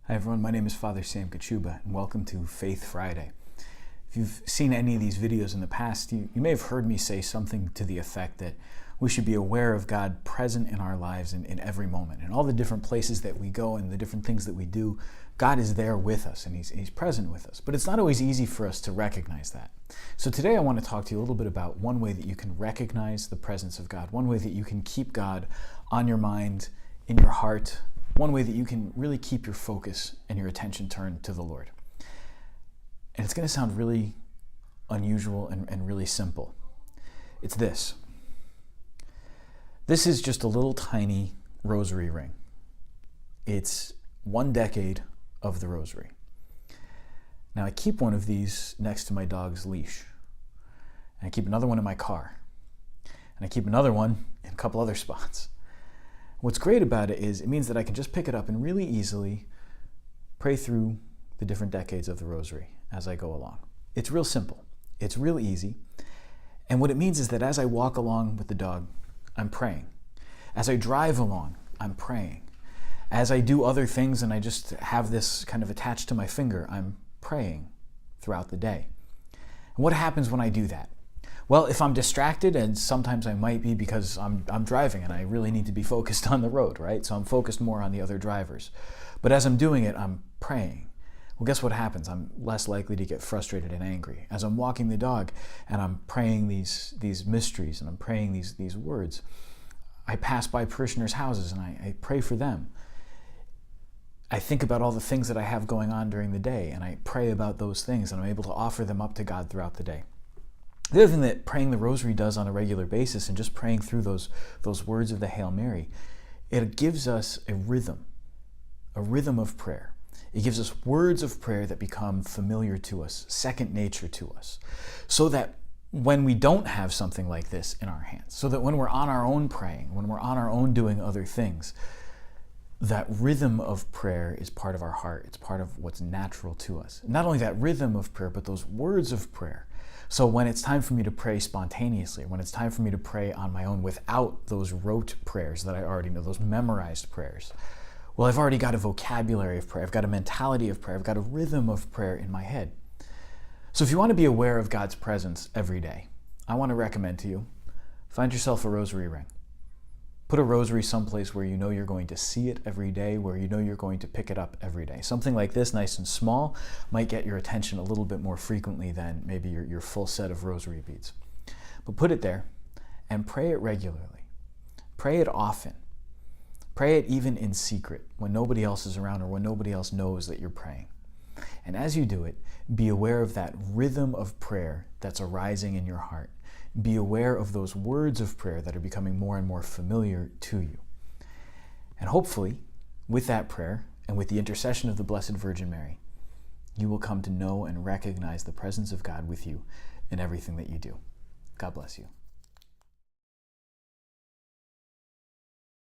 Hi everyone, my name is Father Sam Kachuba and welcome to Faith Friday. If you've seen any of these videos in the past, you may have heard me say something to the effect that we should be aware of God present in our lives in every moment. In all the different places that we go and the different things that we do, God is there with us and He's present with us. But it's not always easy for us to recognize that. So today I want to talk to you a little bit about one way that you can recognize the presence of God, one way that you can keep God on your mind, in your heart, one way that you can really keep your focus and your attention turned to the Lord. And it's going to sound really unusual and really simple. It's this. This is just a little tiny rosary ring. It's 1 decade of the rosary. Now I keep one of these next to my dog's leash. And I keep another one in my car. And I keep another one in a couple other spots. What's great about it is it means that I can just pick it up and really easily pray through the different decades of the rosary as I go along. It's real simple. It's real easy. And what it means is that as I walk along with the dog, I'm praying. As I drive along, I'm praying. As I do other things and I just have this kind of attached to my finger, I'm praying throughout the day. And what happens when I do that? Well, if I'm distracted, and sometimes I might be because I'm driving and I really need to be focused on the road, right? So I'm focused more on the other drivers. But as I'm doing it, I'm praying. Well, guess what happens? I'm less likely to get frustrated and angry. As I'm walking the dog and I'm praying these mysteries and I'm praying these words, I pass by parishioners' houses and I pray for them. I think about all the things that I have going on during the day and I pray about those things and I'm able to offer them up to God throughout the day. The other thing that praying the rosary does on a regular basis and just praying through those words of the Hail Mary, it gives us a rhythm of prayer. It gives us words of prayer that become familiar to us, second nature to us, so that when we don't have something like this in our hands, so that when we're on our own praying, when we're on our own doing other things, that rhythm of prayer is part of our heart. It's part of what's natural to us. Not only that rhythm of prayer, but those words of prayer. So when it's time for me to pray spontaneously, when it's time for me to pray on my own without those rote prayers that I already know, those memorized prayers, well, I've already got a vocabulary of prayer. I've got a mentality of prayer. I've got a rhythm of prayer in my head. So if you want to be aware of God's presence every day, I want to recommend to you, find yourself a rosary ring. Put a rosary someplace where you know you're going to see it every day, where you know you're going to pick it up every day. Something like this, nice and small, might get your attention a little bit more frequently than maybe your full set of rosary beads. But put it there and pray it regularly. Pray it often. Pray it even in secret when nobody else is around or when nobody else knows that you're praying. And as you do it, be aware of that rhythm of prayer that's arising in your heart. Be aware of those words of prayer that are becoming more and more familiar to you. And hopefully, with that prayer and with the intercession of the Blessed Virgin Mary, you will come to know and recognize the presence of God with you in everything that you do. God bless you.